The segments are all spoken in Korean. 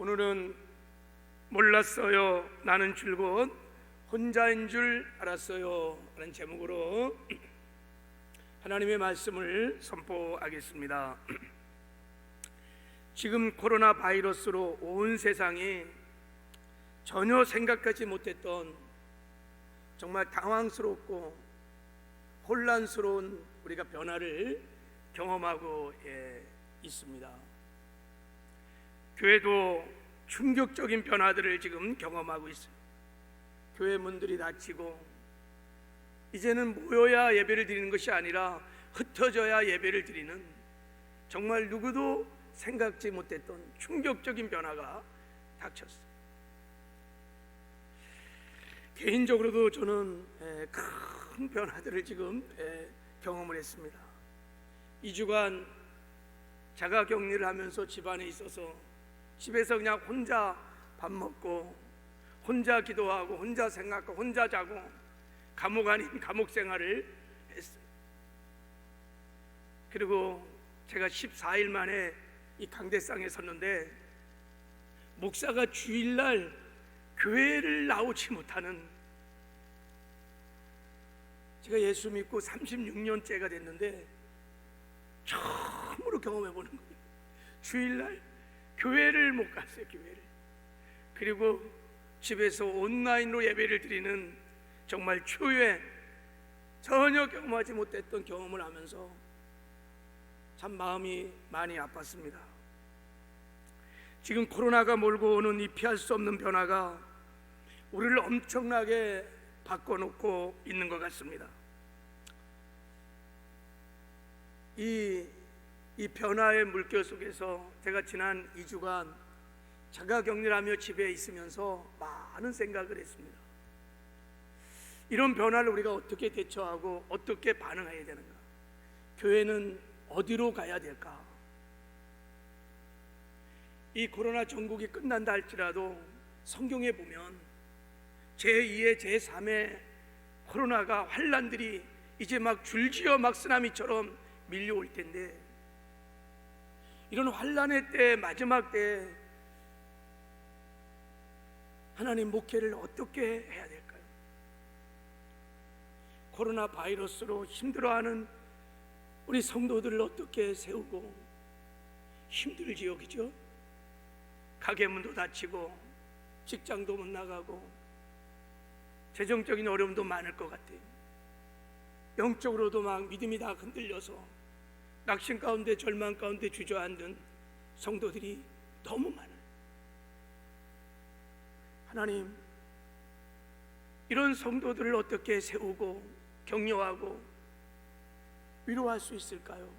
오늘은 몰랐어요 나는 줄곧 혼자인 줄 알았어요 라는 제목으로 하나님의 말씀을 선포하겠습니다. 지금 코로나 바이러스로 온 세상이 전혀 생각하지 못했던 정말 당황스럽고 혼란스러운 우리가 변화를 경험하고 있습니다. 교회도 충격적인 변화들을 지금 경험하고 있습니다. 교회 문들이 닫히고 이제는 모여야 예배를 드리는 것이 아니라 흩어져야 예배를 드리는 정말 누구도 생각지 못했던 충격적인 변화가 닥쳤어요. 개인적으로도 저는 큰 변화들을 지금 경험을 했습니다. 2주간 자가격리를 하면서 집안에 있어서 집에서 그냥 혼자 밥 먹고 혼자 기도하고 혼자 생각하고 혼자 자고 감옥 아닌 감옥 생활을 했어요. 그리고 제가 14일 만에 이 강대상에 섰는데 목사가 주일날 교회를 나오지 못하는, 제가 예수 믿고 36년째가 됐는데 처음으로 경험해보는 거예요. 주일날 교회를 못 갔어요. 교회를. 그리고 집에서 온라인으로 예배를 드리는 정말 초유의 전혀 경험하지 못했던 경험을 하면서 참 마음이 많이 아팠습니다. 지금 코로나가 몰고 오는 이 피할 수 없는 변화가 우리를 엄청나게 바꿔놓고 있는 것 같습니다. 이 변화의 물결 속에서 제가 지난 2주간 자가격리하며 집에 있으면서 많은 생각을 했습니다. 이런 변화를 우리가 어떻게 대처하고 어떻게 반응해야 되는가? 교회는 어디로 가야 될까? 이 코로나 전국이 끝난다 할지라도 성경에 보면 제2의 제3의 코로나가 환란들이 이제 막 줄지어 막 쓰나미처럼 밀려올 텐데, 이런 환란의 때, 마지막 때 하나님 목회를 어떻게 해야 될까요? 코로나 바이러스로 힘들어하는 우리 성도들을 어떻게 세우고, 힘들지요, 그죠? 가게 문도 닫히고 직장도 못 나가고 재정적인 어려움도 많을 것 같아요. 영적으로도 막 믿음이 다 흔들려서 낙심 가운데 절망 가운데 주저앉은 성도들이 너무 많아요. 하나님, 이런 성도들을 어떻게 세우고 격려하고 위로할 수 있을까요?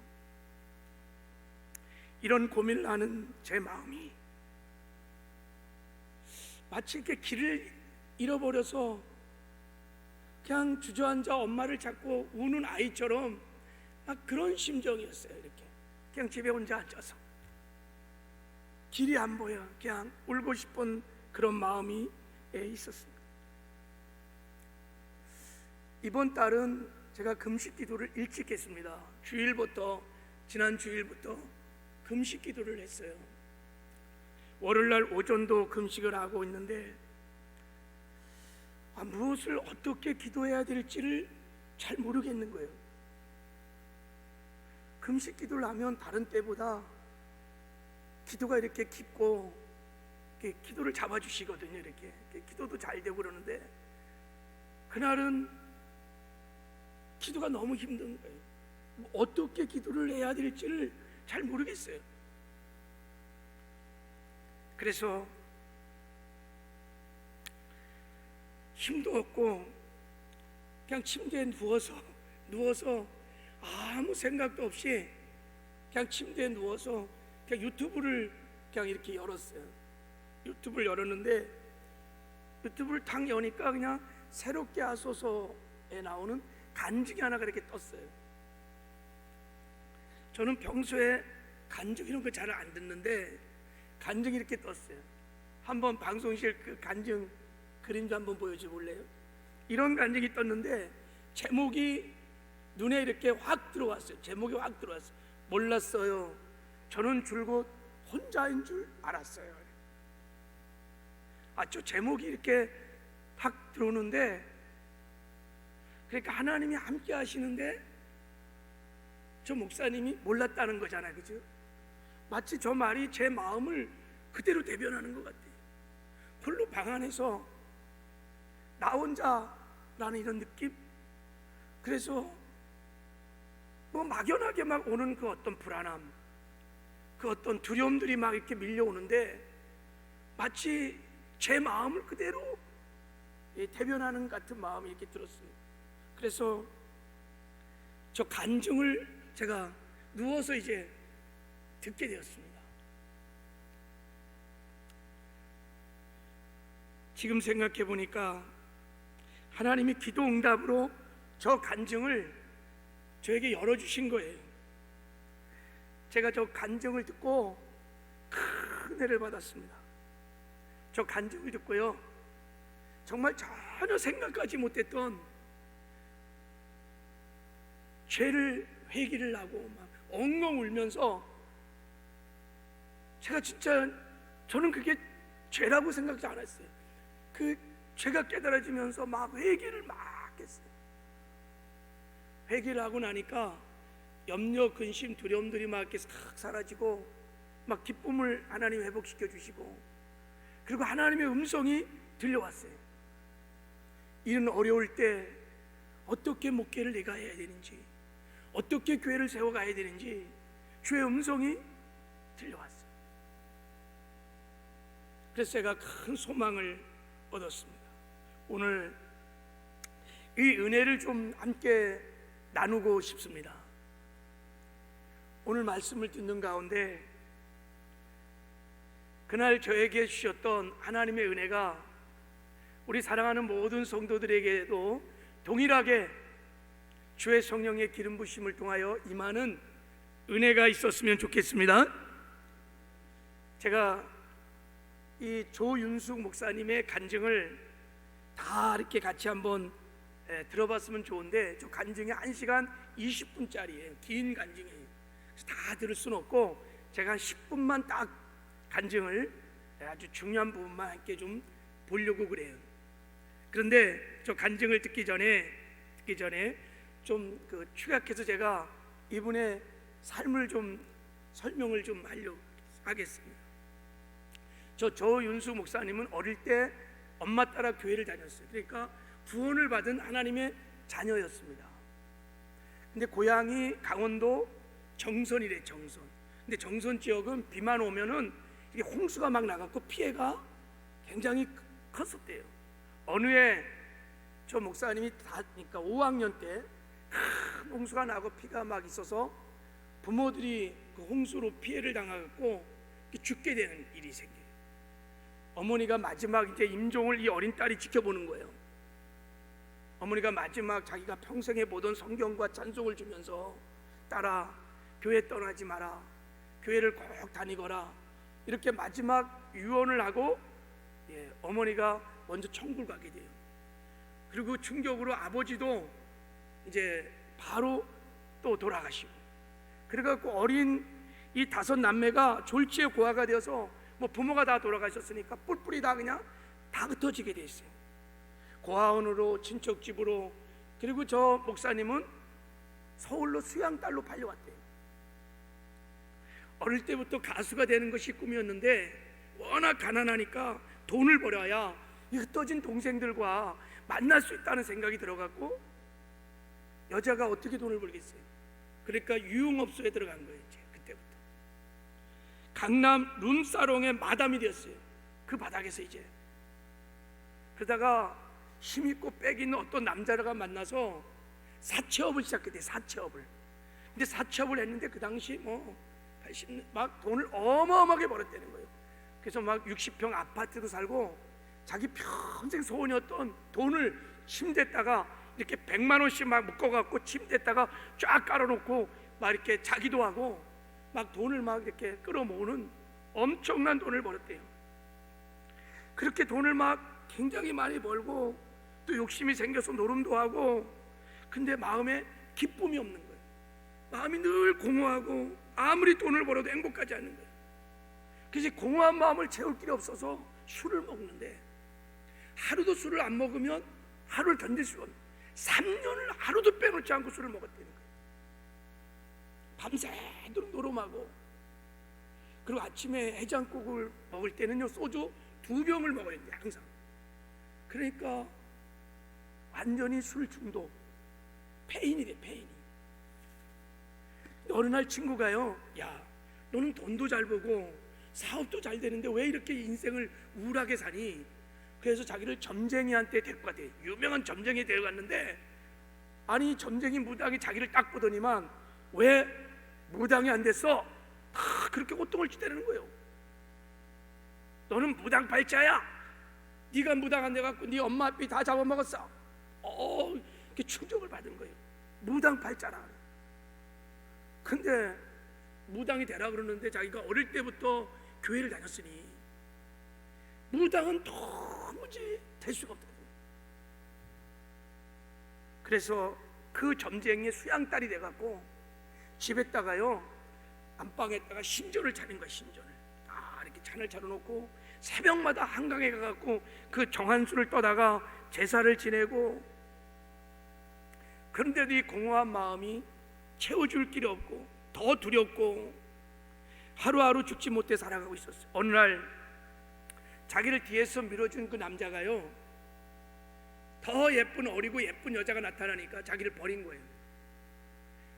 이런 고민을 하는 제 마음이 마치 이렇게 길을 잃어버려서 그냥 주저앉아 엄마를 잡고 우는 아이처럼 막 그런 심정이었어요. 이렇게 그냥 집에 혼자 앉아서 길이 안 보여 그냥 울고 싶은 그런 마음이 있었습니다. 이번 달은 제가 금식 기도를 일찍 했습니다. 지난 주일부터 금식 기도를 했어요. 월요일날 오전도 금식을 하고 있는데 무엇을 어떻게 기도해야 될지를 잘 모르겠는 거예요. 금식 기도를 하면 다른 때보다 기도가 이렇게 깊고 이렇게 기도를 잡아주시거든요. 이렇게 기도도 잘 되고 그러는데 그날은 기도가 너무 힘든 거예요. 어떻게 기도를 해야 될지를 잘 모르겠어요. 그래서 힘도 없고 그냥 침대에 누워서 아무 생각도 없이 그냥 침대에 누워서 그냥 유튜브를 그냥 이렇게 열었어요. 유튜브를 열었는데 유튜브를 탁 여니까 그냥 새롭게 하소서에 나오는 간증이 하나가 이렇게 떴어요. 저는 평소에 간증 이런 거 잘 안 듣는데 간증이 이렇게 떴어요. 한번 방송실 그 간증 그림 좀 한번 보여줘 볼래요? 이런 간증이 떴는데 제목이 눈에 이렇게 확 들어왔어요. 제목이 확 들어왔어요. 몰랐어요. 저는 줄곧 혼자인 줄 알았어요. 저 제목이 이렇게 탁 들어오는데, 그러니까 하나님이 함께 하시는데 저 목사님이 몰랐다는 거잖아요, 그죠? 마치 저 말이 제 마음을 그대로 대변하는 것 같아요. 홀로 방 안에서 나 혼자라는 이런 느낌. 그래서 뭐 막연하게 막 오는 그 어떤 불안함, 그 어떤 두려움들이 막 이렇게 밀려오는데 마치 제 마음을 그대로 대변하는 같은 마음이 이렇게 들었어요. 그래서 저 간증을 제가 누워서 이제 듣게 되었습니다. 지금 생각해 보니까 하나님이 기도 응답으로 저 간증을 저에게 열어주신 거예요. 제가 저 간증을 듣고 큰 은혜를 받았습니다. 저 간증을 듣고요, 정말 전혀 생각하지 못했던 죄를 회개를 하고 막 엉엉 울면서, 제가 진짜 저는 그게 죄라고 생각지 않았어요. 그 죄가 깨달아지면서 막 회개를 막 했어요. 회개를 하고 나니까 염려, 근심, 두려움들이 막 이렇게 싹 사라지고 막 기쁨을 하나님 회복시켜 주시고, 그리고 하나님의 음성이 들려왔어요. 이런 어려울 때 어떻게 목회를 내가 해야 되는지, 어떻게 교회를 세워가야 되는지 주의 음성이 들려왔어요. 그래서 제가 큰 소망을 얻었습니다. 오늘 이 은혜를 좀 함께 나누고 싶습니다. 오늘 말씀을 듣는 가운데 그날 저에게 주셨던 하나님의 은혜가 우리 사랑하는 모든 성도들에게도 동일하게 주의 성령의 기름 부심을 통하여 임하는 은혜가 있었으면 좋겠습니다. 제가 이 조윤숙 목사님의 간증을 다 이렇게 같이 한번 들어봤으면 좋은데, 저 간증이 1시간 20분짜리예요. 긴 간증이에요. 다 들을 수는 없고 제가 한 10분만 딱 간증을 아주 중요한 부분만 함께 좀 보려고 그래요. 그런데 저 간증을 듣기 전에 좀 그 축약해서 제가 이분의 삶을 좀 설명을 좀 하려고 하겠습니다. 저 조윤수 목사님은 어릴 때 엄마 따라 교회를 다녔어요. 그러니까 구원을 받은 하나님의 자녀였습니다. 근데 고향이 강원도 정선이래, 정선. 근데 정선 지역은 비만 오면은 이게 홍수가 막 나갖고 피해가 굉장히 컸었대요. 어느 해 저 목사님이 그러니까 5학년 때 큰 홍수가 나고 피가 막 있어서 부모들이 그 홍수로 피해를 당하고 죽게 되는 일이 생겨요. 어머니가 마지막 이제 임종을 이 어린 딸이 지켜보는 거예요. 어머니가 마지막 자기가 평생에 보던 성경과 찬송을 주면서, 딸아 교회 떠나지 마라, 교회를 꼭 다니거라, 이렇게 마지막 유언을 하고 어머니가 먼저 천국을 가게 돼요. 그리고 충격으로 아버지도 이제 바로 또 돌아가시고, 그래갖고 어린 이 5 남매가 졸지에 고아가 되어서 뭐 부모가 다 돌아가셨으니까 뿔뿔이 다 그냥 다 흩어지게 돼 있어요. 고아원으로, 친척 집으로. 그리고 저 목사님은 서울로 수양딸로 팔려왔대요. 어릴 때부터 가수가 되는 것이 꿈이었는데 워낙 가난하니까 돈을 벌어야 이 흩어진 동생들과 만날 수 있다는 생각이 들어갔고, 여자가 어떻게 돈을 벌겠어요? 그러니까 유흥업소에 들어간 거예요. 이제 그때부터 강남 룸사롱의 마담이 되었어요. 그 바닥에서 이제 그러다가 힘있고 빽 있는 어떤 남자가 만나서 사채업을 시작했대요. 사채업을. 근데 사채업을 했는데 그 당시 막 돈을 어마어마하게 벌었다는 거예요. 그래서 막 60평 아파트도 살고 자기 평생 소원이었던 돈을 침대에다가 이렇게 100만 원씩 막 묶어갖고 침대에다가 쫙 깔아놓고 막 이렇게 자기도 하고 막 돈을 막 이렇게 끌어모으는 엄청난 돈을 벌었대요. 그렇게 돈을 막 굉장히 많이 벌고 또 욕심이 생겨서 노름도 하고, 근데 마음에 기쁨이 없는 거예요. 마음이 늘 공허하고 아무리 돈을 벌어도 행복하지 않는 거예요. 그래서 공허한 마음을 채울 길이 없어서 술을 먹는데 하루도 술을 안 먹으면 하루를 견딜 수가 없는 3년을 하루도 빼놓지 않고 술을 먹었다는 거예요. 밤새도록 노름하고 그리고 아침에 해장국을 먹을 때는요 소주 2병을 먹어야 돼요 항상. 그러니까 완전히 술 중독 폐인이래 폐인이. 어느 날 친구가요 야 너는 돈도 잘 벌고 사업도 잘 되는데 왜 이렇게 인생을 우울하게 사니? 그래서 자기를 점쟁이한테 데리고 갔대. 유명한 점쟁이에 데려갔는데 아니 점쟁이 무당이 자기를 딱 보더니만 왜 무당이 안 됐어? 다 그렇게 고통을 주대는 거예요. 너는 무당 발자야. 네가 무당 안 돼갖고 네 엄마 아빠 다 잡아먹었어. 이렇게 충격을 받은 거예요. 무당 발자라. 근데 무당이 되라 그러는데 자기가 어릴 때부터 교회를 다녔으니 무당은 도무지 될 수가 없다. 그래서 그 점쟁이의 수양딸이 돼갖고 집에다가요 안방에다가 신전을 차린 거야. 신전을 이렇게 잔을 차려놓고 새벽마다 한강에 가갖고 그 정한수를 떠다가 제사를 지내고 그런데도 이 공허한 마음이 채워줄 길이 없고 더 두렵고 하루하루 죽지 못해 살아가고 있었어요. 어느 날 자기를 뒤에서 밀어준 그 남자가요 더 예쁜 어리고 예쁜 여자가 나타나니까 자기를 버린 거예요.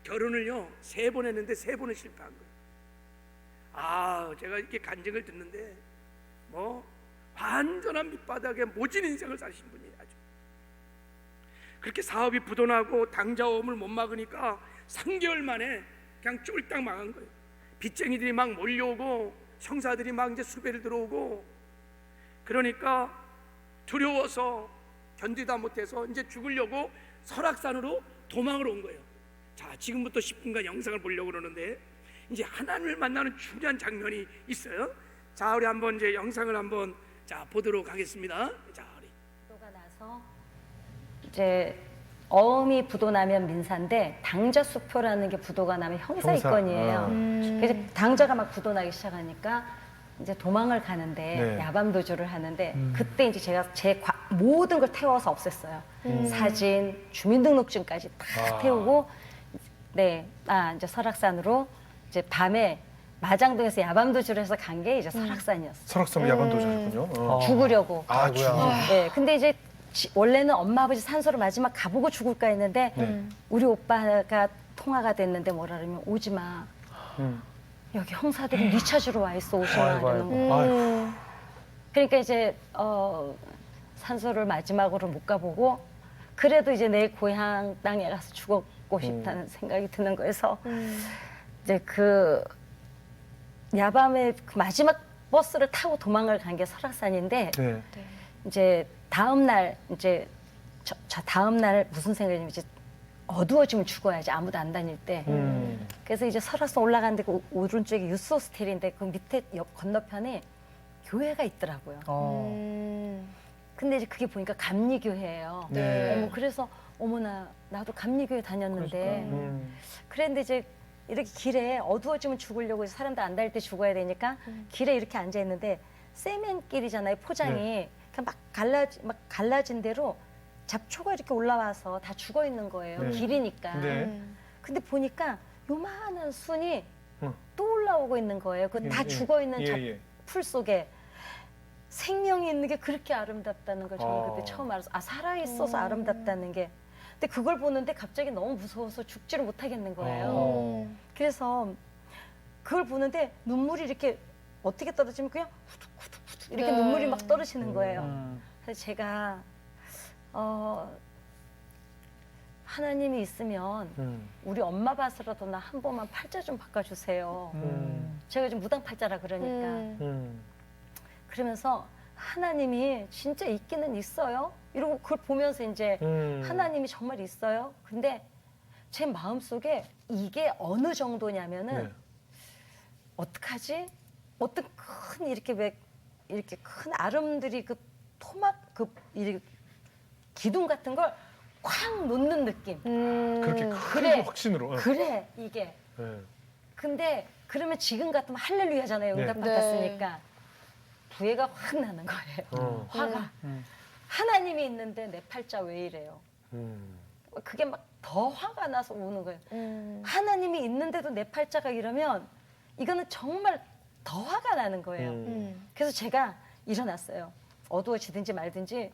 결혼을요 3번 했는데 3번은 실패한 거예요. 제가 이렇게 간증을 듣는데 뭐 완전한 밑바닥에 모진 인생을 사신 분이 아주 그렇게 사업이 부도나고 당자호흡을 못 막으니까 3개월 만에 그냥 쫄딱 망한 거예요. 빚쟁이들이 막 몰려오고 형사들이 막 이제 수배를 들어오고 그러니까 두려워서 견디다 못해서 이제 죽으려고 설악산으로 도망을 온 거예요. 자, 지금부터 10분간 영상을 보려고 그러는데 이제 하나님을 만나는 중요한 장면이 있어요. 자, 우리 한번 이제 영상을 한번 보도록 하겠습니다. 자, 우리 부도가 나서 이제 어음이 부도 나면 민사인데 당자 수표라는 게 부도가 나면 형사입건이에요. 그래서 당자가 막 부도 나기 시작하니까 이제 도망을 가는데 네. 야밤 도주를 하는데 그때 이제 제가 제 모든 걸 태워서 없앴어요. 사진, 주민등록증까지 다 태우고 이제 설악산으로 이제 밤에 마장동에서 야밤 도주를 해서 간 게 이제 설악산이었어요. 설악산 야간 도주셨군요. 죽으려고. 죽으려고. 네, 근데 이제 원래는 엄마 아버지 산소를 마지막 가보고 죽을까 했는데 우리 오빠가 통화가 됐는데 뭐라 그러면 오지 마. 여기 형사들이 네 찾으러 와 있어. 오지 마. 이러는 거예요. 그러니까 이제 산소를 마지막으로 못 가보고 그래도 이제 내 고향 땅에 가서 죽었고 싶다는 생각이 드는 거여서 이제 그 야밤에 그 마지막 버스를 타고 도망을 간 게 설악산인데 이제 다음 날 이제 다음 날 무슨 생각이냐면 이제 어두워지면 죽어야지 아무도 안 다닐 때. 그래서 이제 설악산 올라가는데 그 오른쪽에 유스 호스텔인데 그 밑에 건너편에 교회가 있더라고요. 근데 이제 그게 보니까 감리교회예요. 그래서 어머나 나도 감리교회 다녔는데 그랬는데 이제 이렇게 길에 어두워지면 죽으려고 사람들 안 다닐 때 죽어야 되니까 길에 이렇게 앉아 있는데 세면길이잖아요. 포장이 그냥 막 갈라진 대로 잡초가 이렇게 올라와서 다 죽어 있는 거예요. 길이니까. 근데 보니까 요만한 순이 또 올라오고 있는 거예요. 그 다 죽어 있는 풀 속에 생명이 있는 게 그렇게 아름답다는 걸 저는 그때 처음 알았어요. 살아 있어서 아름답다는 게. 근데 그걸 보는데 갑자기 너무 무서워서 죽지를 못하겠는 거예요. 그래서 그걸 보는데 눈물이 이렇게 어떻게 떨어지면 그냥 후둑후둑후둑 이렇게 눈물이 막 떨어지는 거예요. 그래서 제가 하나님이 있으면 우리 엄마 밭으로도 나 한 번만 팔자 좀 바꿔주세요. 제가 좀 무당팔자라 그러니까. 그러면서 하나님이 진짜 있기는 있어요. 이러고 그걸 보면서 이제 하나님이 정말 있어요. 근데 제 마음속에 이게 어느 정도냐면은 어떡하지? 어떤 큰 이렇게 큰 아름들이 그 토막 이렇게 기둥 같은 걸 쾅 놓는 느낌. 그렇게 큰 확신으로. 그래 이게. 근데 그러면 지금 같으면 할렐루야잖아요. 응답 받았으니까. 부해가 확 나는 거예요. 화가. 하나님이 있는데 내 팔자 왜 이래요? 그게 막 더 화가 나서 우는 거예요. 하나님이 있는데도 내 팔자가 이러면 이거는 정말 더 화가 나는 거예요. 그래서 제가 일어났어요. 어두워지든지 말든지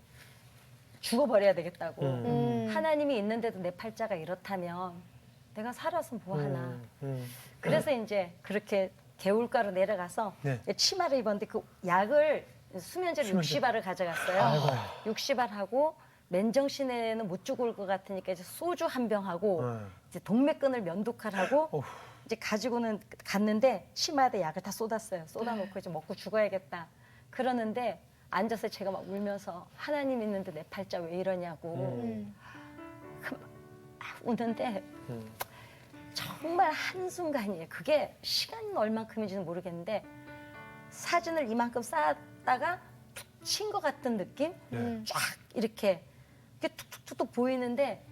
죽어버려야 되겠다고. 하나님이 있는데도 내 팔자가 이렇다면 내가 살아서 뭐 하나. 그래서 이제 그렇게 개울가로 내려가서 네. 치마를 입었는데 그 약을 수면제를 60알을 가져갔어요. 아이고. 60알 하고 맨정신에는 못 죽을 것 같으니까 이제 소주 한 병 하고 네. 이제 동맥끈을 면도칼하고 어후. 이제 가지고는 갔는데 치마에다 약을 다 쏟았어요. 쏟아놓고 이제 먹고 죽어야겠다. 그러는데 앉아서 제가 막 울면서 하나님 있는데 내 팔자 왜 이러냐고 그 막 우는데 정말 한순간이에요. 그게 시간이 얼만큼인지는 모르겠는데 사진을 이만큼 쌓았다가 툭 친 것 같은 느낌? 네. 쫙 이렇게 툭툭툭툭 보이는데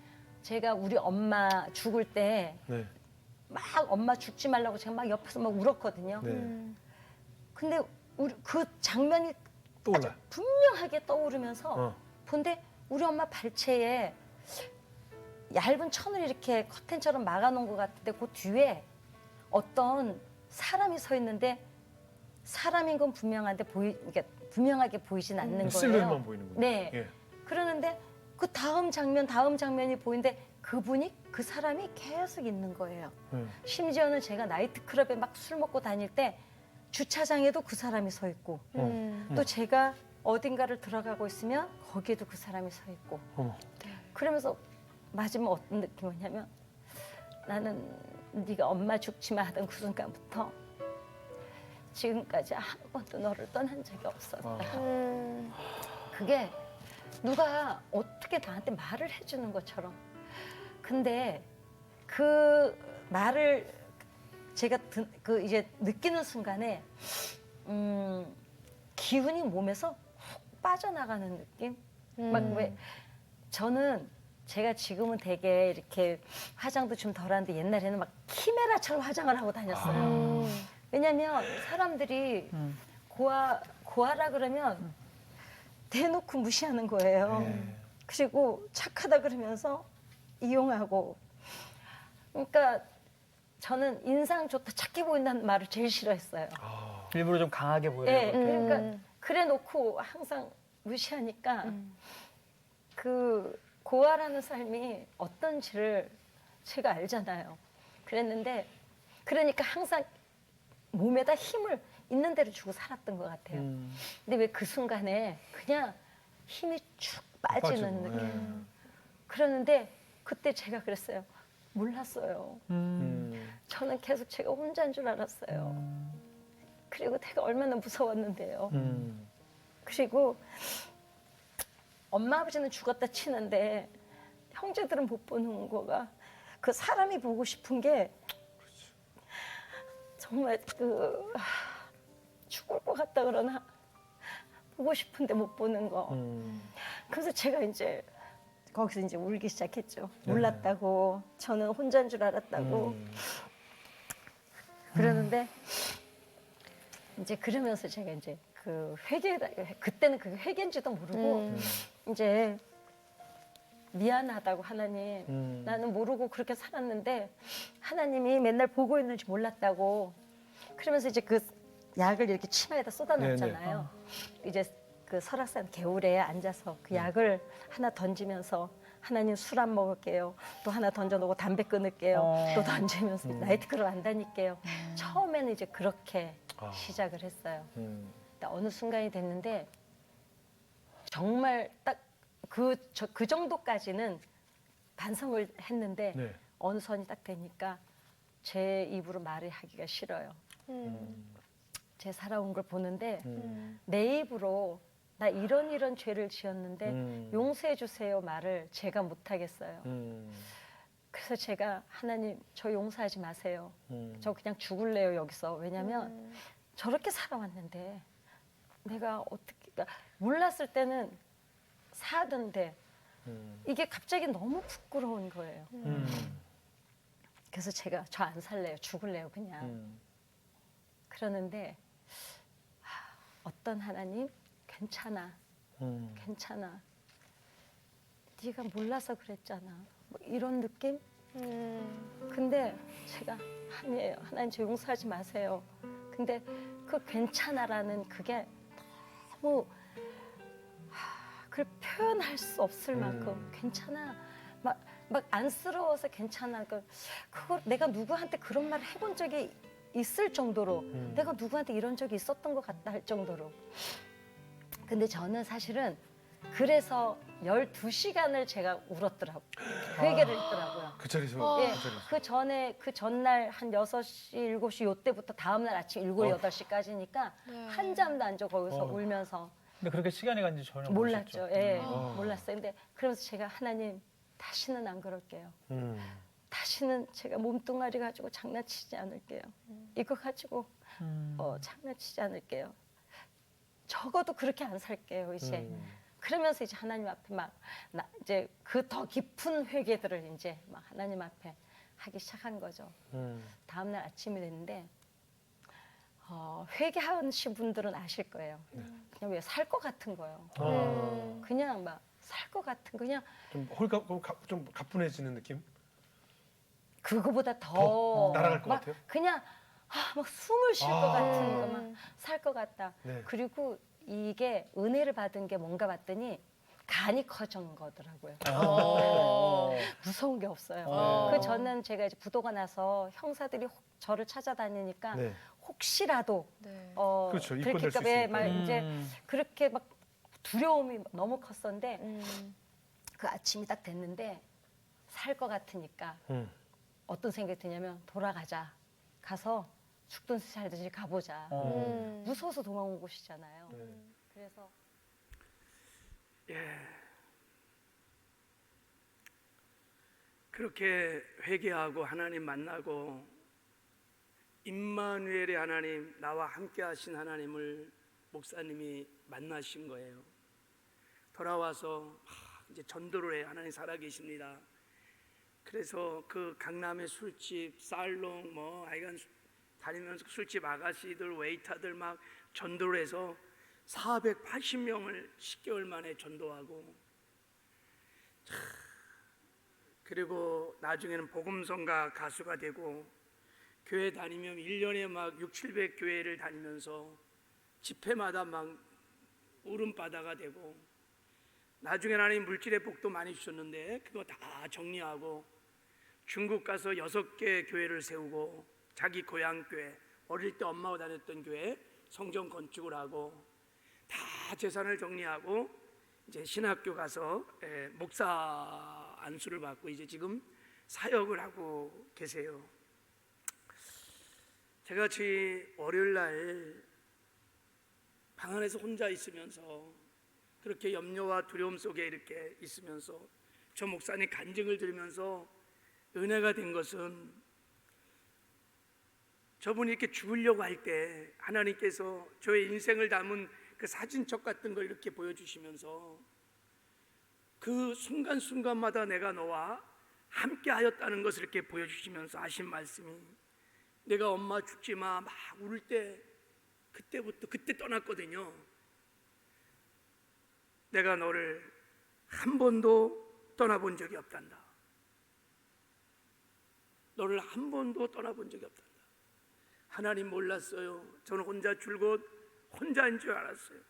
제가 우리 엄마 죽을 때 막 네. 엄마 죽지 말라고 제가 막 옆에서 막 울었거든요. 네. 근데 우리 그 장면이 떠올라요. 아주 분명하게 떠오르면서 어. 본데 우리 엄마 발채에 얇은 천을 이렇게 커튼처럼 막아놓은 것 같은데 그 뒤에 어떤 사람이 서 있는데 사람인 건 분명한데 그러니까 분명하게 보이진 않는 거예요. 실루엣만 보이는군요. 네. 예. 그러는데 그 다음 장면이 보이는데 그분이 그 사람이 계속 있는 거예요. 심지어는 제가 나이트클럽에 막 술 먹고 다닐 때 주차장에도 그 사람이 서 있고 또 제가 어딘가를 들어가고 있으면 거기에도 그 사람이 서 있고 어머. 그러면서 마지막 어떤 느낌이냐면 나는 네가 엄마 죽지마 하던 그 순간부터 지금까지 한 번도 너를 떠난 적이 없었다. 그게 누가 어떻게 나한테 말을 해주는 것처럼. 근데 그 말을 제가 이제 느끼는 순간에 기운이 몸에서 훅 빠져나가는 느낌? 막 왜 저는 제가 지금은 되게 이렇게 화장도 좀 덜한데 옛날에는 막 키메라처럼 화장을 하고 다녔어요. 왜냐면 사람들이 고아라 그러면 대놓고 무시하는 거예요. 그리고 착하다 그러면서 이용하고. 그러니까 저는 인상 좋다, 착해 보인다는 말을 제일 싫어했어요. 일부러 좀 강하게 보이려고. 네, 그러니까 그래 놓고 항상 무시하니까 그 고아라는 삶이 어떤지를 제가 알잖아요. 그랬는데 그러니까 항상 몸에다 힘을 있는 대로 주고 살았던 것 같아요. 근데 왜 그 순간에 그냥 힘이 쭉 빠지는 빠지고, 느낌. 그러는데 그때 제가 그랬어요. 몰랐어요. 저는 계속 제가 혼자인 줄 알았어요. 그리고 내가 얼마나 무서웠는데요. 그리고 엄마 아버지는 죽었다 치는데 형제들은 못 보는 거가 그 사람이 보고 싶은 게 정말 죽을 것 같다 그러나 보고 싶은데 못 보는 거. 그래서 제가 이제 거기서 이제 울기 시작했죠. 몰랐다고. 저는 혼자인 줄 알았다고. 그러는데 이제 그러면서 제가 이제 그 그때는 그게 회개인지도 모르고 이제 미안하다고 하나님 나는 모르고 그렇게 살았는데 하나님이 맨날 보고 있는지 몰랐다고 그러면서 이제 그 약을 이렇게 치마에다 쏟아놨잖아요. 이제 그 설악산 개울에 앉아서 그 약을 하나 던지면서 하나님 술 안 먹을게요. 또 하나 던져놓고 담배 끊을게요. 또 던지면서 나이트클럽 안 다닐게요. 처음에는 이제 그렇게 시작을 했어요. 근데 어느 순간이 됐는데 정말 딱 그 정도까지는 반성을 했는데 네. 어느 선이 딱 되니까 제 입으로 말을 하기가 싫어요. 제 살아온 걸 보는데 내 입으로 나 이런 죄를 지었는데 용서해 주세요 말을 제가 못 하겠어요. 그래서 제가 하나님 저 용서하지 마세요. 저 그냥 죽을래요 여기서. 왜냐면 저렇게 살아왔는데 내가 어떻게 그러니까 몰랐을 때는 사던데 이게 갑자기 너무 부끄러운 거예요. 그래서 제가 저 안 살래요. 죽을래요 그냥. 그러는데 어떤 하나님 괜찮아. 괜찮아. 네가 몰라서 그랬잖아. 뭐 이런 느낌? 근데 제가 아니에요. 하나님 저 용서하지 마세요. 근데 그 괜찮아라는 그게 너무 그걸 표현할 수 없을 만큼 괜찮아. 막 안쓰러워서 괜찮아. 그걸 내가 누구한테 그런 말을 해본 적이 있을 정도로 내가 누구한테 이런 적이 있었던 것 같다 할 정도로. 근데 저는 사실은 그래서 12시간을 제가 울었더라고요. 그 얘기를 했더라고요. 그 자리에서 예, 그 자리에서. 그 전에 그 전날 한 6시, 7시 요때부터 다음날 아침 7, 8시까지니까 한 잠도 안 자 거기서 울면서 근데 그렇게 시간이 간지 전혀 몰랐죠. 모르셨죠? 예, 몰랐어요. 근데 그래서 제가 하나님 다시는 안 그럴게요. 다시는 제가 몸뚱아리 가지고 장난치지 않을게요. 이거 가지고 장난치지 않을게요. 적어도 그렇게 안 살게요, 이제. 그러면서 이제 하나님 앞에 이제 그 더 깊은 회개들을 이제 막 하나님 앞에 하기 시작한 거죠. 다음날 아침이 됐는데 회개하신 분들은 아실 거예요. 그냥 왜 살 것 같은 거예요. 그냥 막 살 것 같은 그냥 좀 가뿐해지는 느낌? 그거보다 더 날아갈 것 막 같아요? 그냥 막 숨을 쉴 것 같은 거 막 살 것 같다. 네. 그리고 이게 은혜를 받은 게 뭔가 봤더니 간이 커진 거더라고요. 무서운 게 없어요. 그 저는 제가 이제 부도가 나서 형사들이 저를 찾아다니니까 네. 혹시라도 네. 그렇죠. 입건될 수 들킬까 봐 막 있으니까. 이제 그렇게 막 두려움이 너무 컸었는데 그 아침이 딱 됐는데 살 것 같으니까 어떤 생각이 드냐면 돌아가자. 가서 죽든 살든지 가보자. 무서워서 도망온 곳이잖아요. 그래서 예. 그렇게 회개하고 하나님 만나고 임마누엘의 하나님, 나와 함께 하신 하나님을 목사님이 만나신 거예요. 돌아와서 이제 전도를 해. 하나님 살아계십니다. 그래서 그 강남의 술집, 살롱 하여간 다니면서 술집 아가씨들, 웨이터들 막 전도를 해서 480명을 10개월 만에 전도하고, 그리고 나중에는 복음성가 가수가 되고, 교회 다니면 1년에 막 6, 700교회를 다니면서 집회마다 막 울음바다가 되고, 나중에 하나님 물질의 복도 많이 주셨는데 그거 다 정리하고 중국 가서 6개 교회를 세우고, 자기 고향 교회, 어릴 때 엄마가 다녔던 교회 성전 건축을 하고 다 재산을 정리하고 이제 신학교 가서 목사 안수를 받고 이제 지금 사역을 하고 계세요. 제가 월요일 날 방 안에서 혼자 있으면서 그렇게 염려와 두려움 속에 이렇게 있으면서 저 목사님 간증을 들으면서 은혜가 된 것은, 저분이 이렇게 죽으려고 할 때 하나님께서 저의 인생을 담은 그 사진첩 같은 걸 이렇게 보여주시면서 그 순간순간마다 내가 너와 함께 하였다는 것을 이렇게 보여주시면서 하신 말씀이, 내가 엄마 죽지 마 막 울을 때 그때 떠났거든요. 내가 너를 한 번도 떠나본 적이 없단다. 너를 한 번도 떠나본 적이 없단다. 하나님 몰랐어요. 저는 혼자 줄곧 혼자인 줄 알았어요.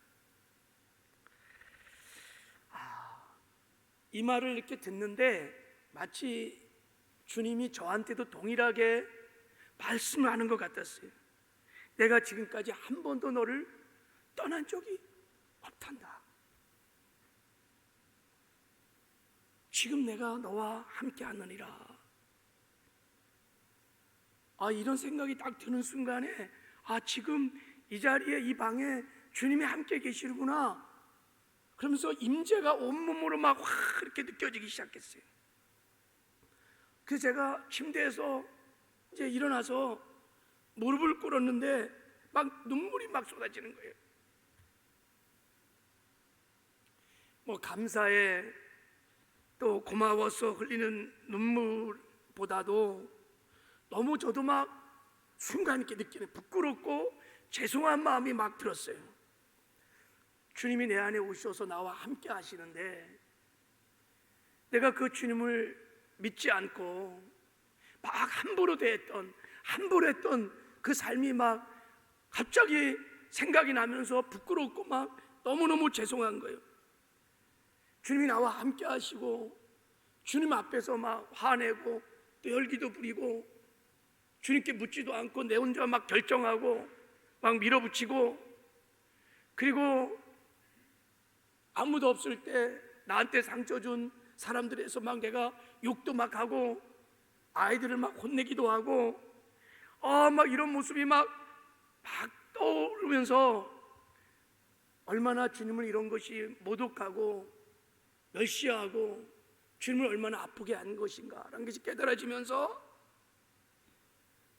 이 말을 이렇게 듣는데 마치 주님이 저한테도 동일하게 말씀을 하는 것 같았어요. 내가 지금까지 한 번도 너를 떠난 적이 없단다. 지금 내가 너와 함께 하느니라. 이런 생각이 딱 드는 순간에 지금 이 자리에 이 방에 주님이 함께 계시는구나. 그러면서 임재가 온몸으로 막 확 이렇게 느껴지기 시작했어요. 그래서 제가 침대에서 이제 일어나서 무릎을 꿇었는데 막 눈물이 막 쏟아지는 거예요. 감사해, 또 고마워서 흘리는 눈물보다도 너무 저도 막 순간 이렇게 느끼는 부끄럽고 죄송한 마음이 막 들었어요. 주님이 내 안에 오셔서 나와 함께 하시는데 내가 그 주님을 믿지 않고 막 함부로 했던 그 삶이 막 갑자기 생각이 나면서 부끄럽고 막 너무너무 죄송한 거예요. 주님이 나와 함께 하시고 주님 앞에서 막 화내고 또 열기도 부리고 주님께 묻지도 않고 내 혼자 막 결정하고 막 밀어붙이고, 그리고 아무도 없을 때 나한테 상처 준 사람들에서 막 내가 욕도 막 하고 아이들을 막 혼내기도 하고 막 이런 모습이 막 떠오르면서 얼마나 주님을 이런 것이 모독하고 멸시하고 주님을 얼마나 아프게 한 것인가라는 것이 깨달아지면서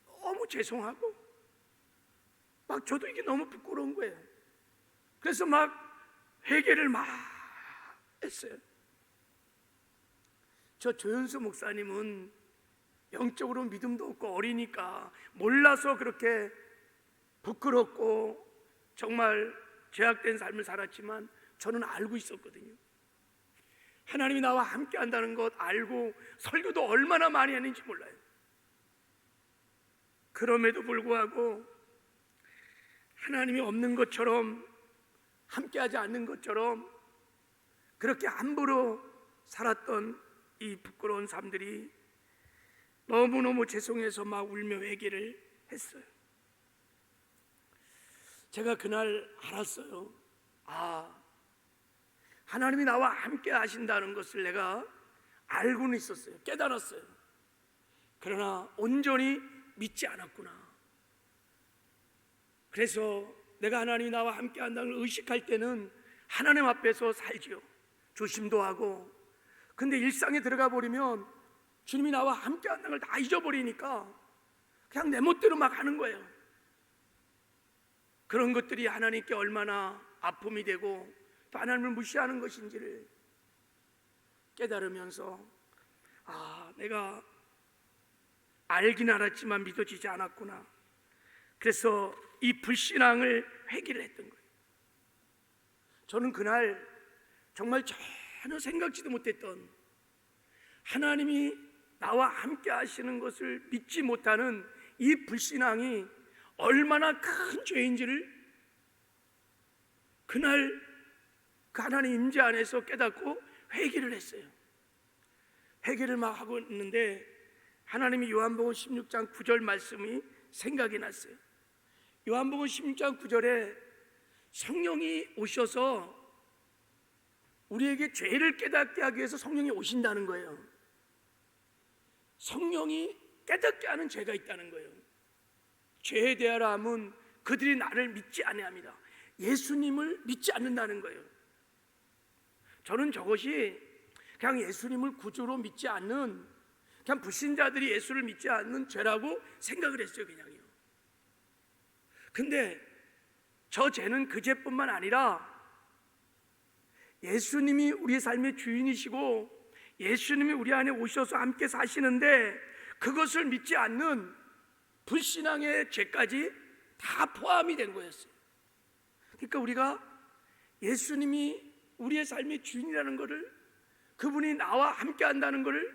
너무 죄송하고 막 저도 이게 너무 부끄러운 거예요. 그래서 막 회개를 막 했어요. 저 조현수 목사님은 영적으로 믿음도 없고 어리니까 몰라서 그렇게 부끄럽고 정말 죄악된 삶을 살았지만 저는 알고 있었거든요. 하나님이 나와 함께 한다는 것 알고 설교도 얼마나 많이 했는지 몰라요. 그럼에도 불구하고 하나님이 없는 것처럼, 함께하지 않는 것처럼 그렇게 함부로 살았던 이 부끄러운 삶들이 너무너무 죄송해서 막 울며 회개를 했어요. 제가 그날 알았어요. 하나님이 나와 함께 하신다는 것을 내가 알고는 있었어요. 깨달았어요. 그러나 온전히 믿지 않았구나. 그래서 내가 하나님이 나와 함께 한다는 걸 의식할 때는 하나님 앞에서 살지요. 조심도 하고. 근데 일상에 들어가 버리면 주님이 나와 함께 한다는 걸 다 잊어버리니까 그냥 내 멋대로 막 하는 거예요. 그런 것들이 하나님께 얼마나 아픔이 되고 또 하나님을 무시하는 것인지를 깨달으면서 내가 알긴 알았지만 믿어지지 않았구나. 그래서 이 불신앙을 회개를 했던 거예요. 저는 그날 정말 전혀 생각지도 못했던 하나님이 나와 함께 하시는 것을 믿지 못하는 이 불신앙이 얼마나 큰 죄인지를 그날 그 하나님 임재 안에서 깨닫고 회개를 했어요. 회개를 막 하고 있는데 하나님이 요한복음 16장 9절 말씀이 생각이 났어요. 요한복음 16장 9절에 성령이 오셔서 우리에게 죄를 깨닫게 하기 위해서 성령이 오신다는 거예요. 성령이 깨닫게 하는 죄가 있다는 거예요. 죄에 대하여 함은 그들이 나를 믿지 아니합니다. 예수님을 믿지 않는다는 거예요. 저는 저것이 그냥 예수님을 구주로 믿지 않는, 그냥 불신자들이 예수를 믿지 않는 죄라고 생각을 했어요. 그냥요. 근데 저 죄는 그 죄뿐만 아니라 예수님이 우리의 삶의 주인이시고 예수님이 우리 안에 오셔서 함께 사시는데 그것을 믿지 않는 불신앙의 죄까지 다 포함이 된 거였어요. 그러니까 우리가 예수님이 우리의 삶의 주인이라는 것을, 그분이 나와 함께 한다는 것을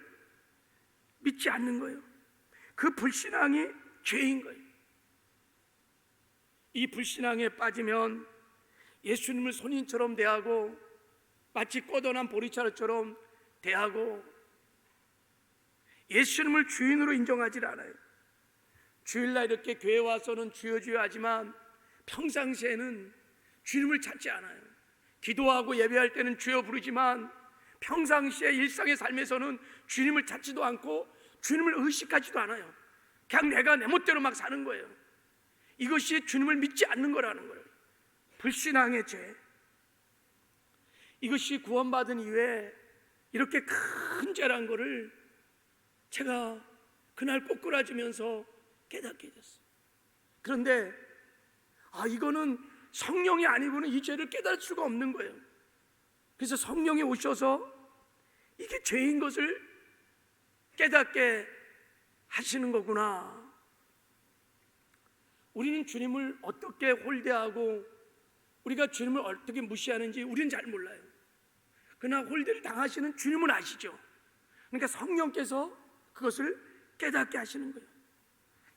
믿지 않는 거예요. 그 불신앙이 죄인 거예요. 이 불신앙에 빠지면 예수님을 손님처럼 대하고 마치 꺼져난 보리차처럼 대하고 예수님을 주인으로 인정하지 않아요. 주일날 이렇게 교회 와서는 주여 주여 하지만 평상시에는 주님을 찾지 않아요. 기도하고 예배할 때는 주여 부르지만 평상시에 일상의 삶에서는 주님을 찾지도 않고 주님을 의식하지도 않아요. 그냥 내가 내 멋대로 막 사는 거예요. 이것이 주님을 믿지 않는 거라는 거예요. 불신앙의 죄. 이것이 구원받은 이후에 이렇게 큰 죄란 거를 제가 그날 꼬꾸라지면서 깨닫게 됐어요. 그런데 이거는 성령이 아니고는 이 죄를 깨달을 수가 없는 거예요. 그래서 성령이 오셔서 이게 죄인 것을 깨닫게 하시는 거구나. 우리는 주님을 어떻게 홀대하고 우리가 주님을 어떻게 무시하는지 우리는 잘 몰라요. 그러나 홀대를 당하시는 주님은 아시죠. 그러니까 성령께서 그것을 깨닫게 하시는 거예요.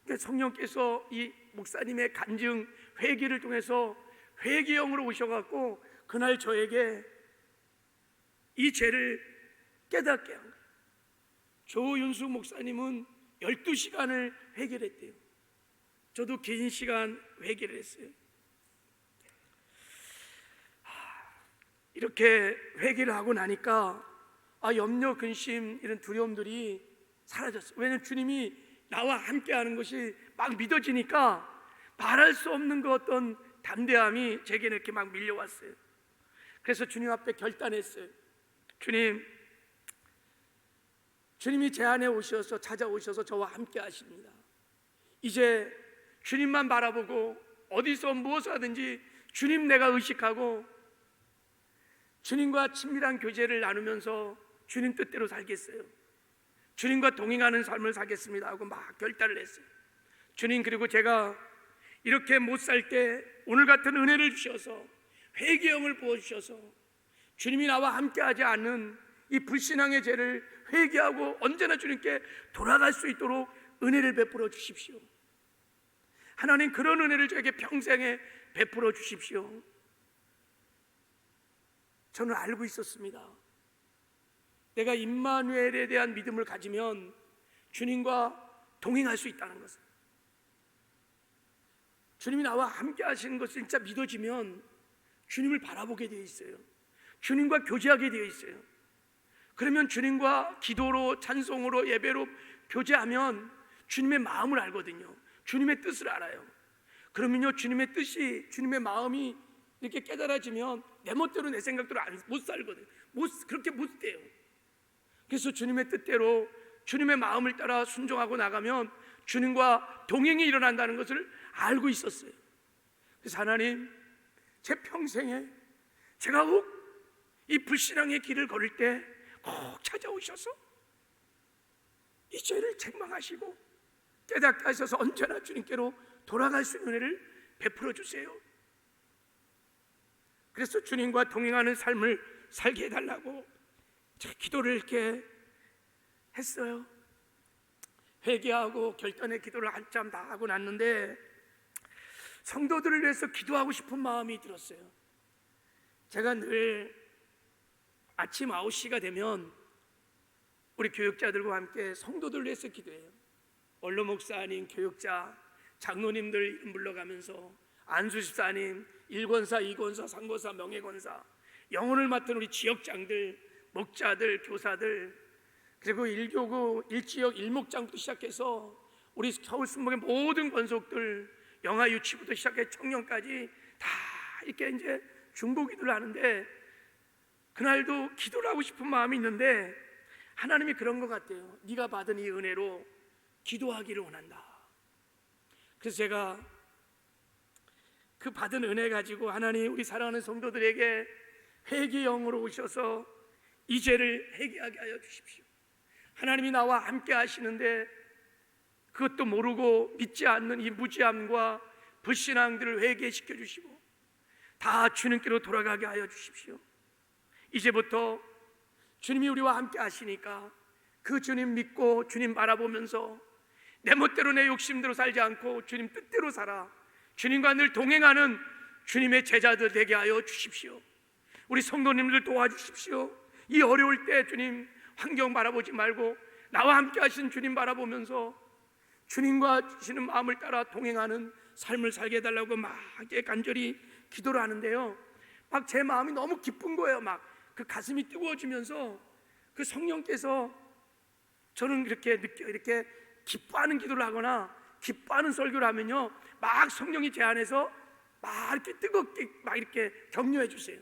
그러니까 성령께서 이 목사님의 간증 회개를 통해서 회개형으로 오셔갖고 그날 저에게 이 죄를 깨닫게 한 거예요. 조윤수 목사님은 12시간을 회개를 했대요. 저도 긴 시간 회개를 했어요. 이렇게 회개를 하고 나니까 염려, 근심 이런 두려움들이 사라졌어요. 왜냐하면 주님이 나와 함께하는 것이 막 믿어지니까 말할 수 없는 그 어떤 담대함이 제게는 이렇게 막 밀려왔어요. 그래서 주님 앞에 결단했어요. 주님이 제 안에 오셔서 찾아오셔서 저와 함께 하십니다. 이제 주님만 바라보고 어디서 무엇을 하든지 주님 내가 의식하고 주님과 친밀한 교제를 나누면서 주님 뜻대로 살겠어요. 주님과 동행하는 삶을 살겠습니다 하고 막 결단을 했어요. 주님, 그리고 제가 이렇게 못 살 때 오늘 같은 은혜를 주셔서 회개형을 부어주셔서 주님이 나와 함께하지 않는 이 불신앙의 죄를 회개하고 언제나 주님께 돌아갈 수 있도록 은혜를 베풀어 주십시오. 하나님, 그런 은혜를 저에게 평생에 베풀어 주십시오. 저는 알고 있었습니다. 내가 임마누엘에 대한 믿음을 가지면 주님과 동행할 수 있다는 것을, 주님이 나와 함께 하시는 것을 진짜 믿어지면 주님을 바라보게 되어 있어요. 주님과 교제하게 되어 있어요. 그러면 주님과 기도로, 찬송으로, 예배로 교제하면 주님의 마음을 알거든요. 주님의 뜻을 알아요. 그러면요, 주님의 뜻이, 주님의 마음이 이렇게 깨달아지면 내 멋대로 내 생각대로 못 살거든요. 그렇게 못 돼요. 그래서 주님의 뜻대로 주님의 마음을 따라 순종하고 나가면 주님과 동행이 일어난다는 것을 알고 있었어요. 그래서 하나님, 제 평생에 제가 혹 이 불신앙의 길을 걸을 때 꼭 찾아오셔서 이 죄를 책망하시고 깨닫게 하셔서 언제나 주님께로 돌아갈 수 있는 은혜를 베풀어 주세요. 그래서 주님과 동행하는 삶을 살게 해달라고 제가 기도를 이렇게 했어요. 회개하고 결단의 기도를 한참 다 하고 났는데 성도들을 위해서 기도하고 싶은 마음이 들었어요. 제가 늘 아침 9시가 되면 우리 교육자들과 함께 성도들을 위해서 기도해요. 원로 목사님, 교육자, 장로님들 이름 불러가면서 안수집사님, 1권사, 2권사, 3권사, 명예권사, 영혼을 맡은 우리 지역장들, 목자들, 교사들, 그리고 1교구, 1지역, 1목장부터 시작해서 우리 서울 순복의 모든 권속들, 영아 유치부터 시작해 청년까지 다 이렇게 이제 중보기도를 하는데, 그날도 기도를 하고 싶은 마음이 있는데 하나님이 그런 것 같아요. 네가 받은 이 은혜로 기도하기를 원한다. 그래서 제가 그 받은 은혜 가지고 하나님, 우리 사랑하는 성도들에게 회개형으로 오셔서 이 죄를 회개하게 하여 주십시오. 하나님이 나와 함께 하시는데 그것도 모르고 믿지 않는 이 무지함과 불신앙들을 회개시켜 주시고 다 주님께로 돌아가게 하여 주십시오. 이제부터 주님이 우리와 함께 하시니까 그 주님 믿고 주님 바라보면서 내 멋대로 내 욕심대로 살지 않고 주님 뜻대로 살아 주님과 늘 동행하는 주님의 제자들 되게 하여 주십시오. 우리 성도님들 도와주십시오. 이 어려울 때 주님 환경 바라보지 말고 나와 함께 하신 주님 바라보면서 주님과 주시는 마음을 따라 동행하는 삶을 살게 해달라고 막 간절히 기도를 하는데요, 막 제 마음이 너무 기쁜 거예요. 막 그 가슴이 뜨거워지면서 그 성령께서 저는 이렇게 기뻐하는 기도를 하거나 기뻐하는 설교를 하면요, 막 성령이 제 안에서 막 이렇게 뜨겁게 막 이렇게 격려해 주세요.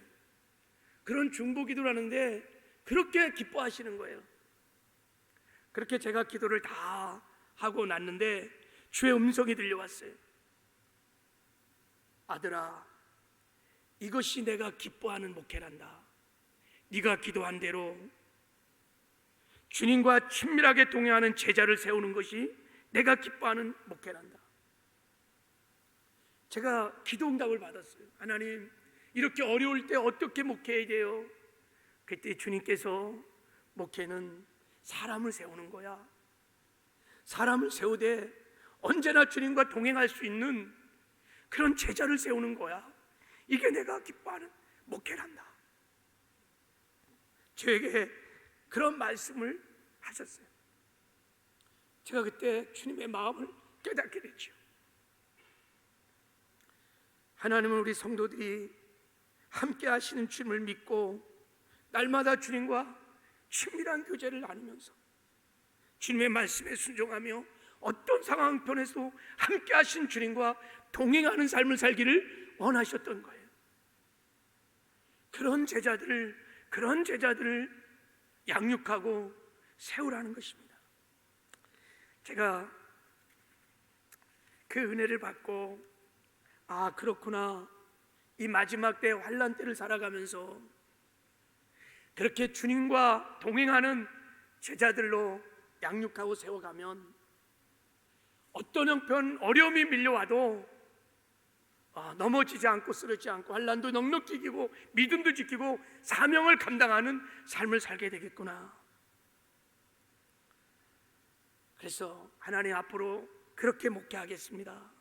그런 중보 기도를 하는데 그렇게 기뻐하시는 거예요. 그렇게 제가 기도를 다 하고 났는데 주의 음성이 들려왔어요. 아들아, 이것이 내가 기뻐하는 목회란다. 네가 기도한 대로 주님과 친밀하게 동행하는 제자를 세우는 것이 내가 기뻐하는 목회란다. 제가 기도 응답을 받았어요. 하나님, 이렇게 어려울 때 어떻게 목회해야 돼요? 그때 주님께서 목회는 사람을 세우는 거야. 사람을 세우되 언제나 주님과 동행할 수 있는 그런 제자를 세우는 거야. 이게 내가 기뻐하는 목회란다. 저에게 그런 말씀을 하셨어요. 제가 그때 주님의 마음을 깨닫게 됐죠. 하나님은 우리 성도들이 함께 하시는 주님을 믿고 날마다 주님과 친밀한 교제를 나누면서 주님의 말씀에 순종하며 어떤 상황편에서도 함께 하신 주님과 동행하는 삶을 살기를 원하셨던 거예요. 그런 제자들을 양육하고 세우라는 것입니다. 제가 그 은혜를 받고 아, 그렇구나. 이 마지막 때 환난 때를 살아가면서 그렇게 주님과 동행하는 제자들로 양육하고 세워가면 어떤 형편 어려움이 밀려와도 넘어지지 않고 쓰러지지 않고 환난도 넉넉히 이기고 믿음도 지키고 사명을 감당하는 삶을 살게 되겠구나. 그래서 하나님 앞으로 그렇게 목회하겠습니다.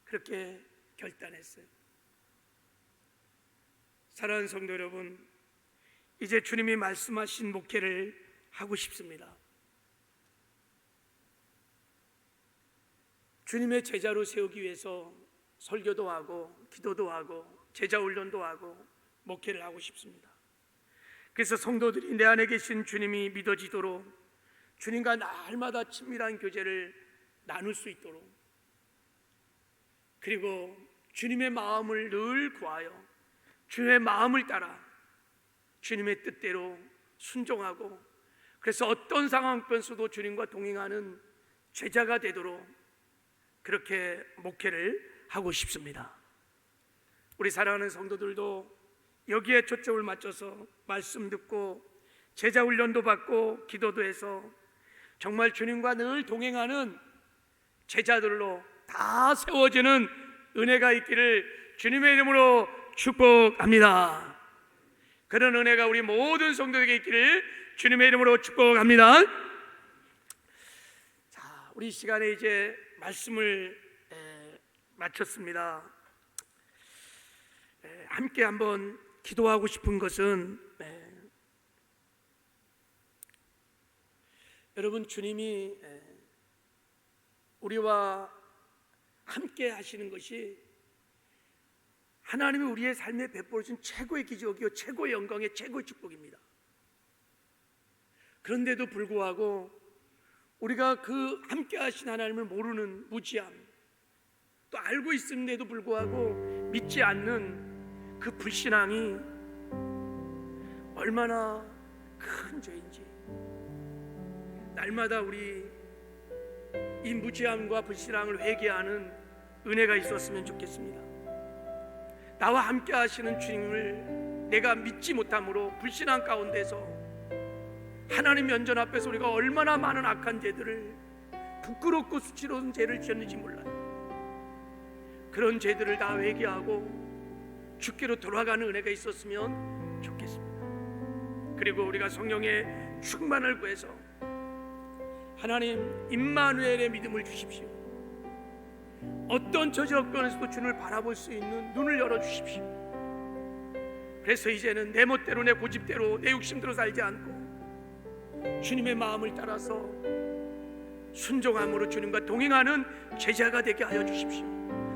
그렇게 결단했어요. 사랑하는 성도 여러분, 이제 주님이 말씀하신 목회를 하고 싶습니다. 주님의 제자로 세우기 위해서 설교도 하고 기도도 하고 제자 훈련도 하고 목회를 하고 싶습니다. 그래서 성도들이 내 안에 계신 주님이 믿어지도록 주님과 날마다 친밀한 교제를 나눌 수 있도록, 그리고 주님의 마음을 늘 구하여 주님의 마음을 따라 주님의 뜻대로 순종하고, 그래서 어떤 상황편에서도 주님과 동행하는 제자가 되도록 그렇게 목회를 하고 싶습니다. 우리 사랑하는 성도들도 여기에 초점을 맞춰서 말씀 듣고 제자 훈련도 받고 기도도 해서 정말 주님과 늘 동행하는 제자들로 다 세워지는 은혜가 있기를 주님의 이름으로 축복합니다. 그런 은혜가 우리 모든 성도에게 있기를 주님의 이름으로 축복합니다. 자, 우리 시간에 이제 말씀을 마쳤습니다. 함께 한번 기도하고 싶은 것은, 여러분, 주님이 우리와 함께 하시는 것이 하나님이 우리의 삶에 베풀어 주신 최고의 기적이요 최고의 영광의 최고의 축복입니다. 그런데도 불구하고 우리가 그 함께 하신 하나님을 모르는 무지함, 또 알고 있음에도 불구하고 믿지 않는 그 불신앙이 얼마나 큰 죄인지, 날마다 우리 이 무지함과 불신앙을 회개하는 은혜가 있었으면 좋겠습니다. 나와 함께 하시는 주님을 내가 믿지 못함으로 불신앙 가운데서 하나님 면전 앞에서 우리가 얼마나 많은 악한 죄들을, 부끄럽고 수치로운 죄를 지었는지 몰라요. 그런 죄들을 다 회개하고 주께로 돌아가는 은혜가 있었으면 좋겠습니다. 그리고 우리가 성령의 충만을 구해서 하나님 임마누엘의 믿음을 주십시오. 어떤 저작권에서도 주님을 바라볼 수 있는 눈을 열어주십시오. 그래서 이제는 내 멋대로 내 고집대로 내 욕심대로 살지 않고 주님의 마음을 따라서 순종함으로 주님과 동행하는 제자가 되게 하여 주십시오.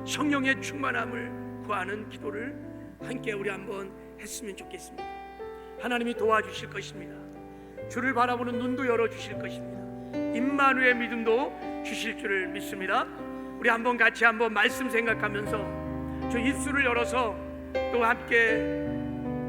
성령의 충만함을 구하는 기도를 함께 우리 한번 했으면 좋겠습니다. 하나님이 도와주실 것입니다. 주를 바라보는 눈도 열어주실 것입니다. 임마누엘 믿음도 주실 줄을 믿습니다. 우리 한번 같이 한번 말씀 생각하면서 저 입술을 열어서 또 함께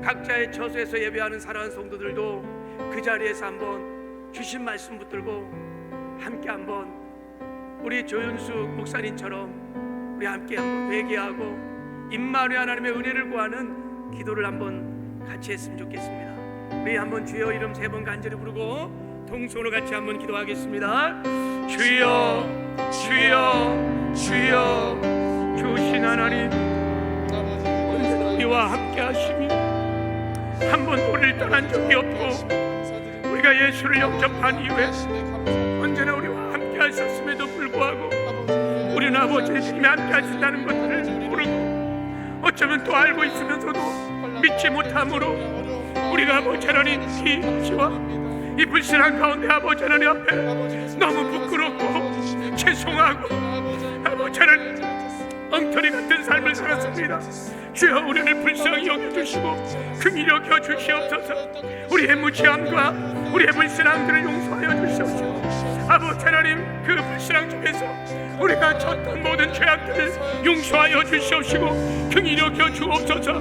각자의 처소에서 예배하는 사랑하는 성도들도 그 자리에서 한번 주신 말씀 붙들고 함께 한번 우리 조윤숙 목사님처럼 우리 함께 한번 회개하고 임마누엘 하나님의 은혜를 구하는 기도를 한번 같이 했으면 좋겠습니다. 우리 한번 주여 이름 3번 간절히 부르고 통성으로 같이 한번 기도하겠습니다. 주여 주여 주여, 주신 하나님 언제나 우리와 함께 하시며 한 번도 우리를 떠난 적이 없고 우리 우리가 예수를 영접한 이후에 언제나 우리와 함께 하셨음에도 불구하고 우리는 아버지 예수님이 함께 하신다는 것을 모르고 어쩌면 또 알고 있으면서도 믿지 못함으로 우리가 아버지 하나님 이 시와 이 불신한 가운데 아버지 하나님 앞에 너무 부끄럽고 죄송하고 아버지 하나님 엉터리 같은 삶을 살았습니다. 주여 우리를 불쌍히 여겨주시고 긍휼히 여겨주시옵소서. 우리의 무지함과 우리의 불신앙들을 용서하여 주시옵시고 아버지 하나님 그 불신앙 중에서 우리가 졌던 모든 죄악들을 용서하여 주시옵시고 긍휼히 여겨주옵소서.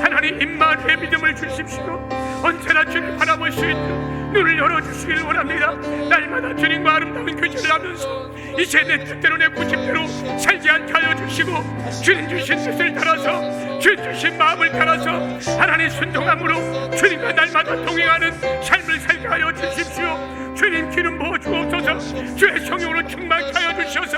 하나님 임마누엘 믿음을 주십시오. 언제나 주를 바라볼 수 있도록 눈을 열어주시길 원합니다. 날마다 주님과 아름다운 교제를 하면서 이제 내 뜻대로 내 고집대로 살지 않게 하여 주시고 주님 주신 뜻을 따라서 주님 주신 마음을 따라서 하나님 순종함으로 주님과 날마다 동행하는 삶을 살게 하여 주십시오. 주님 기름 부어 주옵소서. 주의 성령으로 충만케 하여 주셔서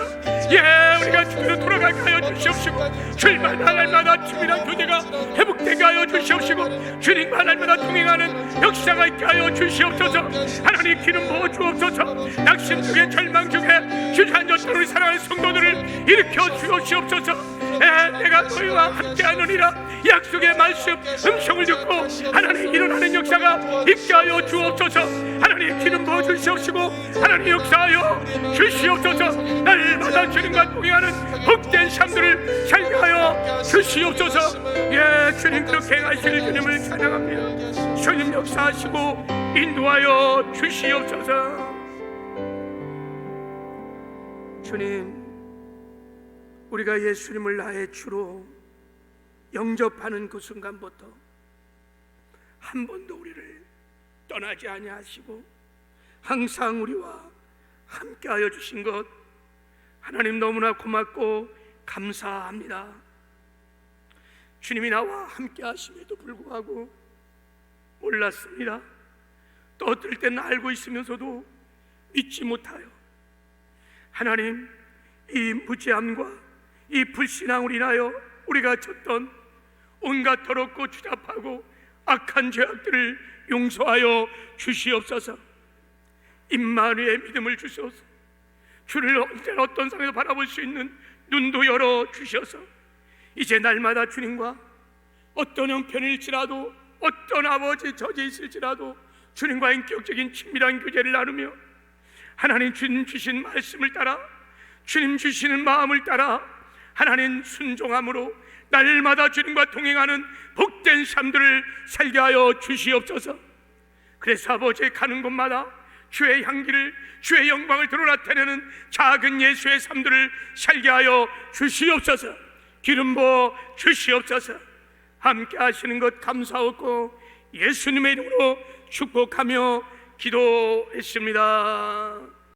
우리가 주께로 돌아가게 하여 주시옵시고 주님과 날마다 주님이란 교제가 회복되게 하여 주시옵시고 주님과 날마다 동행하는 역사가 있게 하여 주시옵소서. 하나님 기름 부어 주옵소서. 낙심 중에 절망 중에 주저앉았던 우리 사랑하는 성도들을 일으켜 주옵소서. 내가 너희와 함께하느니라 약속의 말씀 음성을 듣고 하나님 일어나는 역사가 있게 하여 주옵소서. 하나님 기름 부어 주시옵시고 하나님 역사하여 주시옵소서. 날마다 주님과 동행하는 복된 삶들을 살게 하여 주시옵소서. 주님 그렇게 행하실 주님을 찬양합니다. 주님 역사하시고 인도하여 주시옵소서. 주님 우리가 예수님을 나의 주로 영접하는 그 순간부터 한 번도 우리를 떠나지 아니하시고 항상 우리와 함께하여 주신 것 하나님 너무나 고맙고 감사합니다. 주님이 나와 함께하심에도 불구하고 몰랐습니다. 또 어떨 때는 알고 있으면서도 믿지 못하여 하나님 이 무지함과 이 불신앙으로 인하여 우리가 졌던 온갖 더럽고 추잡하고 악한 죄악들을 용서하여 주시옵소서. 임마누엘 믿음을 주셔서 주를 언제나 어떤 상황에서 바라볼 수 있는 눈도 열어 주셔서 이제 날마다 주님과 어떤 형편일지라도 어떤 아버지 저지 있을지라도 주님과 인격적인 친밀한 교제를 나누며 하나님 주님 주신 말씀을 따라 주님 주시는 마음을 따라 하나님 순종함으로 날마다 주님과 동행하는 복된 삶들을 살게 하여 주시옵소서. 그래서 아버지 가는 곳마다 주의 향기를 주의 영광을 드러나타내는 작은 예수의 삶들을 살게 하여 주시옵소서. 기름 부어 주시옵소서. 함께 하시는 것 감사하고 예수님의 이름으로 축복하며 기도했습니다.